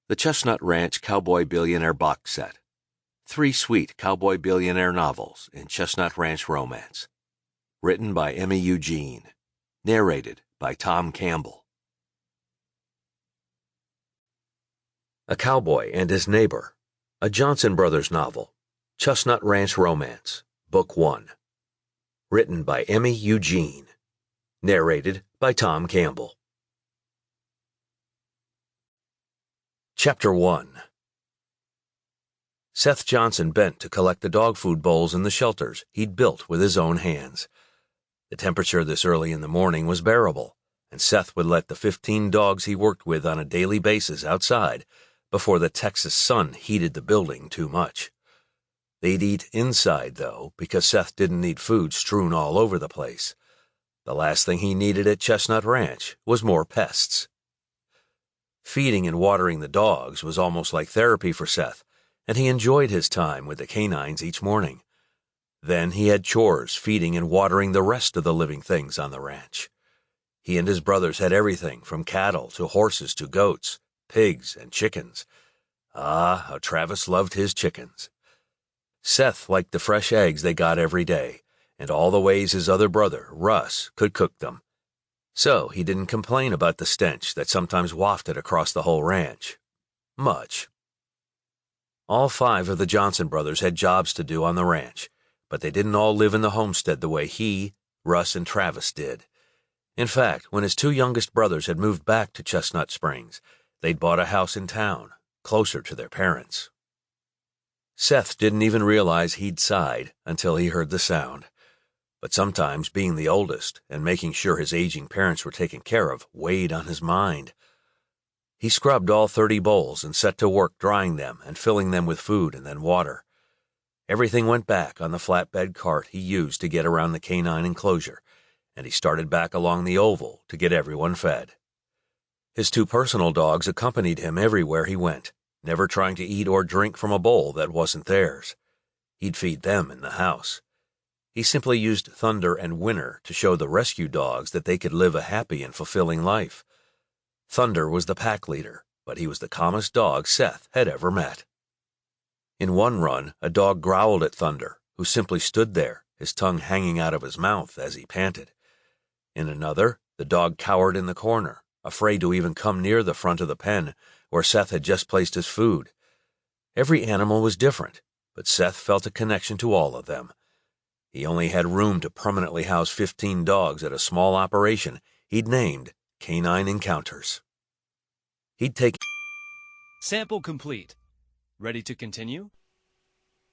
The Chestnut Ranch Cowboy Billionaire box set. 3 sweet Cowboy Billionaire novels in Chestnut Ranch romance. Written by Emmy Eugene. Narrated by Campbell. A Cowboy and His Neighbor. A Johnson Brothers novel. Chestnut Ranch Romance. Book 1. Written by Emmy Eugene. Narrated by Campbell. Chapter 1. Seth Johnson bent to collect the dog food bowls in the shelters he'd built with his own hands. The temperature this early in the morning was bearable, and Seth would let the 15 dogs he worked with on a daily basis outside before the Texas sun heated the building too much. They'd eat inside, though, because Seth didn't need food strewn all over the place. The last thing he needed at Chestnut Ranch was more pests. Feeding and watering the dogs was almost like therapy for Seth, and he enjoyed his time with the canines each morning. Then he had chores feeding and watering the rest of the living things on the ranch. He and his brothers had everything from cattle to horses to goats, pigs, and chickens. Ah, how Travis loved his chickens. Seth liked the fresh eggs they got every day, and all the ways his other brother, Russ, could cook them. So he didn't complain about the stench that sometimes wafted across the whole ranch. Much. All 5 of the Johnson brothers had jobs to do on the ranch, but they didn't all live in the homestead the way he, Russ, and Travis did. In fact, when his 2 youngest brothers had moved back to Chestnut Springs, they'd bought a house in town, closer to their parents. Seth didn't even realize he'd sighed until he heard the sound. But sometimes being the oldest and making sure his aging parents were taken care of weighed on his mind. He scrubbed all 30 bowls and set to work drying them and filling them with food and then water. Everything went back on the flatbed cart he used to get around the canine enclosure, and he started back along the oval to get everyone fed. His 2 personal dogs accompanied him everywhere he went, never trying to eat or drink from a bowl that wasn't theirs. He'd feed them in the house. He simply used Thunder and Winner to show the rescue dogs that they could live a happy and fulfilling life. Thunder was the pack leader, but he was the calmest dog Seth had ever met. In one run, a dog growled at Thunder, who simply stood there, his tongue hanging out of his mouth as he panted. In another, the dog cowered in the corner, afraid to even come near the front of the pen where Seth had just placed his food. Every animal was different, but Seth felt a connection to all of them. He only had room to permanently house 15 dogs at a small operation he'd named Canine Encounters. He'd take... Sample complete. Ready to continue?